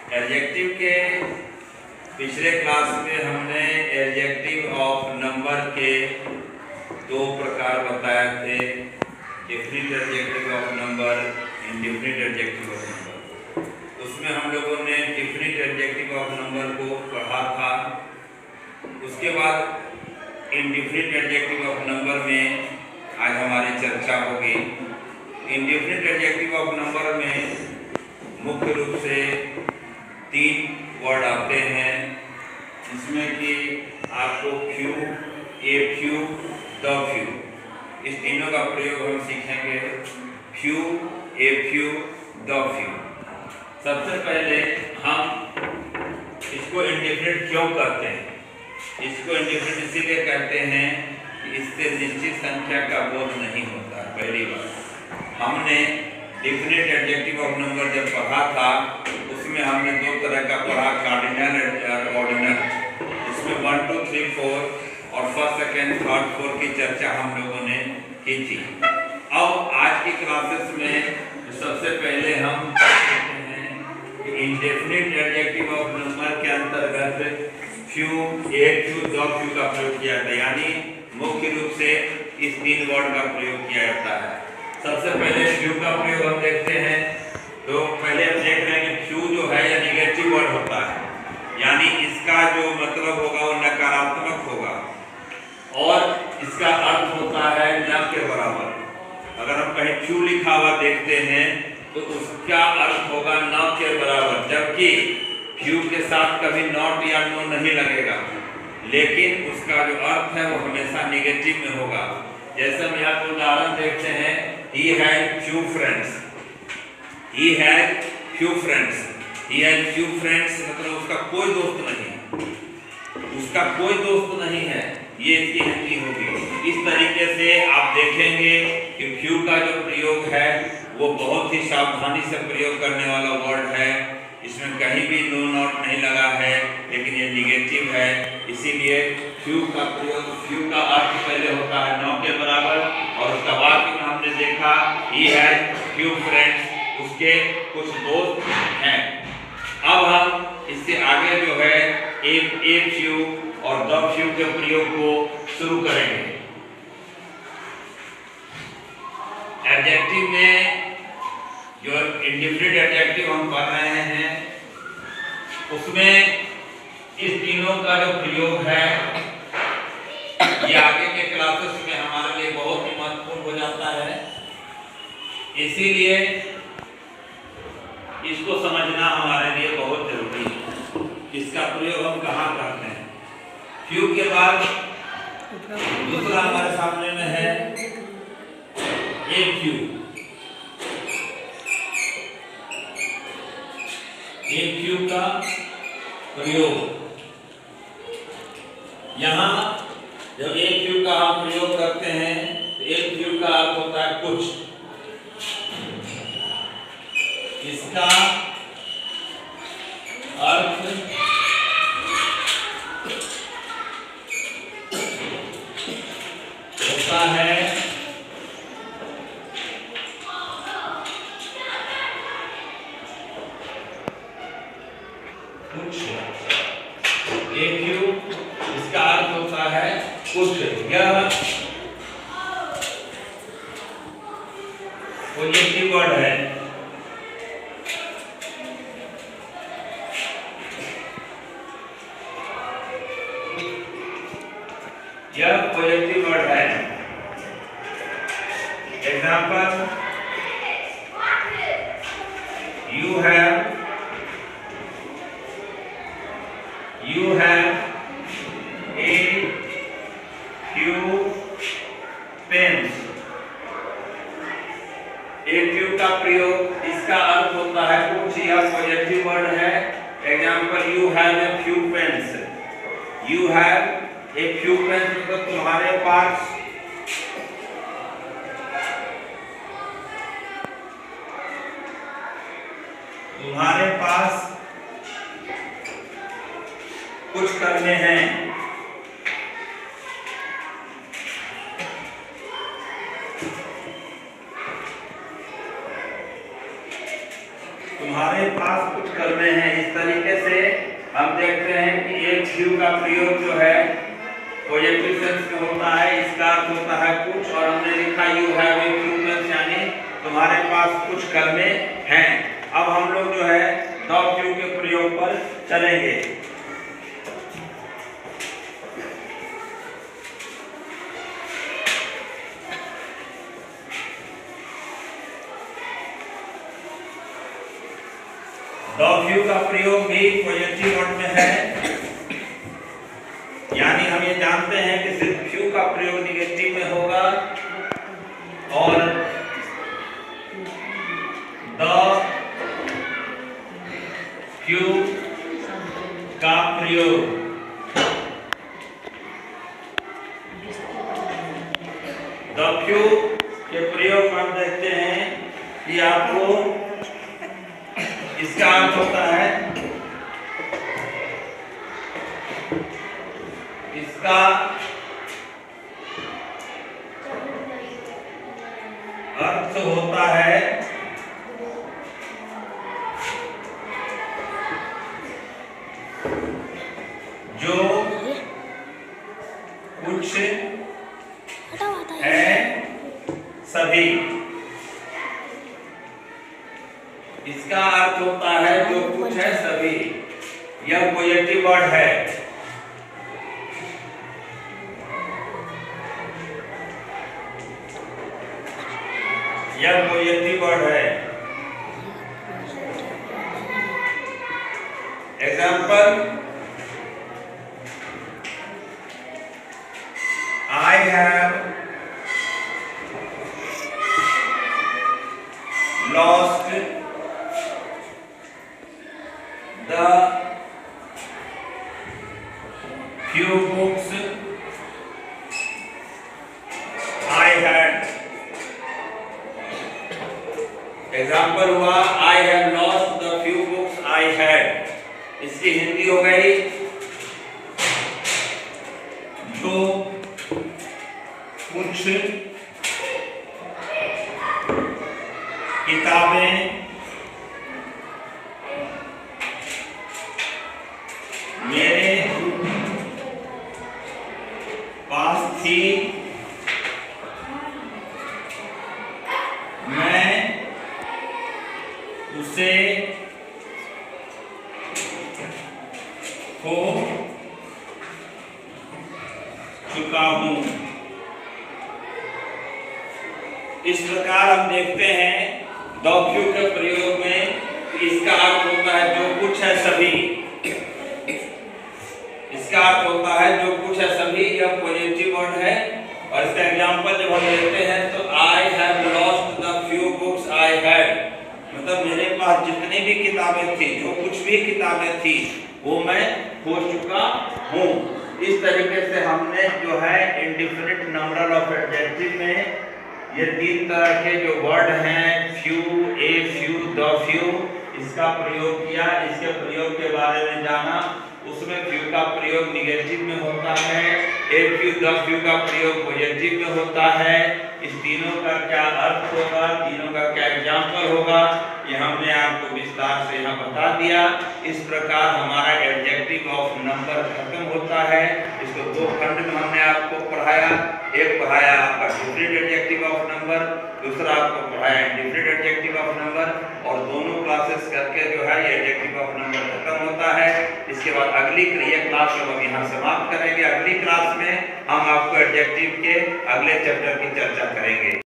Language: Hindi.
एडजेक्टिव के पिछले क्लास में हमने एडजेक्टिव ऑफ नंबर के दो प्रकार बताए थे, different adjective of number, indifferent adjective of number. उसमें हम लोगों ने डिफरेंट एडजेक्टिव ऑफ नंबर को पढ़ा था। उसके बाद इंडिफरेंट एडजेक्टिव ऑफ नंबर में आज हमारी चर्चा होगी। इंडिफरेंट एडजेक्टिव ऑफ नंबर में मुख्य रूप से 3 वर्ड आते हैं, जिसमें कि आपको few, a few, the few, इस तीनों का प्रयोग हम सीखेंगे। Few, a few, the few. सबसे पहले हम इसको इंडिफरेंट क्यों कहते हैं? इसको इंडिफरेंट इसीलिए कहते हैं कि इससे निश्चित संख्या का बोध नहीं होता। पहली बात, हमने डिफरेंट एडजेक्टिव ऑफ नंबर जब पढ़ा था उसमें हमने 2 तरह का पढ़ा, कार्डिनल और ऑर्डिनल। इसमें 1, 2, 3, 4 और फर्स्ट, सेकेंड, थर्ड, फोर्थ की चर्चा हम लोगों ने की थी। अब आज की क्लासेस में सबसे पहले हम देखते हैं कि इंडेफिनिट एडजेक्टिव ऑफ नंबर के अंतर्गत few, a few, the few का प्रयोग किया जाता है, यानी मुख्य रूप से इस 3 वर्ड का प्रयोग किया जाता है। सबसे पहले फ्यू का प्रयोग हम देखते हैं, तो पहले हम देख रहे हैं कि फ्यू जो है यह निगेटिव वर्ड होता है, यानी इसका जो मतलब होगा वो नकारात्मक होगा और इसका अर्थ होता है न के बराबर। अगर हम कहीं फ्यू लिखा हुआ देखते हैं तो उसका अर्थ होगा न के बराबर, जबकि फ्यू के साथ कभी नॉट या नो नहीं लगेगा, लेकिन उसका जो अर्थ है वो हमेशा निगेटिव में होगा। जैसे हम यहाँ पर उदाहरण देखते हैं, he had few friends, he had few friends, he had few friends मतलब उसका कोई दोस्त नहीं, उसका कोई दोस्त नहीं है, ये इसकी हिंदी होगी। इस तरीके से आप देखेंगे कि फ्यू का जो प्रयोग है वो बहुत ही सावधानी से प्रयोग करने वाला वर्ड है। इसमें कहीं भी नो नॉट नहीं लगा है, लेकिन ये निगेटिव है, इसीलिए फ्यू का प्रयोग, फ्यू का अर्थ पहले होता है नौ के बराबर, और उसका वाक्य में हमने देखा he had few friends, उसके कुछ दोस्त हैं। अब हम इससे आगे जो है ए फ्यू और द फ्यू के प्रयोग को शुरू करेंगे। एडजेक्टिव में जो इंडिफरेंट एडजेक्टिव हम पढ़ रहे हैं उसमें इस तीनों का जो प्रयोग है ये आगे के क्लासेस में हमारे लिए बहुत ही महत्वपूर्ण हो जाता है, इसीलिए इसको समझना हमारे लिए बहुत जरूरी है। इसका प्रयोग हम कहाँ करते हैं? फ्यू के बाद दूसरा हमारे सामने में है ए फ्यू। ए फ्यू का प्रयोग, यहाँ जब ए फ्यू का हम प्रयोग करते हैं तो ए फ्यू का अर्थ होता है कुछ। इसका अर्थ होता है कुछ। ए फ्यू इसका अर्थ होता है कुछ। यह पॉजिटिव वर्ड है, यह पॉजिटिव वर्ड है। Example, you have a few pens। a few का प्रयोग, इसका अर्थ होता है कुछ, यह पॉजिटिव वर्ड है। Example, you have a few pens, you have a few pens मतलब तुम्हारे पास कुछ करने हैं। हमारे पास कुछ कलमें हैं। इस तरीके से हम देखते हैं कि एक फ्यू का प्रयोग जो है पॉजिटिव सेंस में होता है, इसका अर्थ होता है कुछ, और हमने लिखा यू हैव ए फ्यू कल्म्स, यानी तुम्हारे पास कुछ कलमें हैं। अब हम लोग जो है द फ्यू के प्रयोग पर चलेंगे। द फ्यू का प्रयोग भी पॉजिटिव वर्ड में है, यानी हम ये जानते हैं कि सिर्फ फ्यू का प्रयोग निगेटिव में होगा और द फ्यू का प्रयोग द फ्यू के प्रयोग में हम देखते हैं कि आपको इसका अर्थ होता है, इसका अर्थ होता है जो कुछ है सभी। इसका अर्थ होता है जो कुछ है सभी। यह पॉजिटिव वर्ड है। यह पॉजिटिव वर्ड है। Example, I have lost the few books I had। Example हुआ I have lost the few books I had। इसकी हिंदी हो गई जो कुछ किताबें मेरे पास थी, मैं उसे खो चुका हूं। इस प्रकार हम देखते हैं द फ्यू के प्रयोग में इसका अर्थ होता है जो कुछ है सभी। इसका अर्थ होता है जो कुछ है सभी। यह पॉजिटिव वर्ड है। और इसका एग्जांपल जब हम लेते हैं तो I have lost the few books I had, मतलब मेरे पास जितनी भी किताबें थी, जो कुछ भी किताबें थी, वो मैं खो चुका हूँ। इस तरीके से हमने जो है इंडिफिनिट नंबर ऑफ एडजेक्टिव में ये तीन तरह के जो वर्ड हैं, few, a few, the few, इसका प्रयोग किया। इसके प्रयोग के बारे में जाना। उसमें फ्यू का प्रयोग निगेटिव में होता है, ए फ्यू, द फ्यू का प्रयोग पॉजिटिव में होता है। इस तीनों का क्या अर्थ होगा, तीनों का क्या एग्जाम्पल होगा, ये हमने आपको विस्तार से यहाँ बता दिया। इस प्रकार हमारा एडजेक्टिव ऑफ नंबर खत्म होता है। इसको दो खंड में हमने आपको पढ़ाया। एक पढ़ाया आपका डिफरेंट एडजेक्टिव ऑफ नंबर, दूसरा आपको पढ़ाया इंडिफरेंट एडजेक्टिव ऑफ नंबर, और दोनों क्लासेस करके जो है ये एडजेक्टिव ऑफ नंबर खत्म होता है। इसके बाद अगली क्लास हम यहाँ समाप्त करेंगे। अगली क्लास में हम आपको एडजेक्टिव के अगले चैप्टर की चर्चा करेंगे।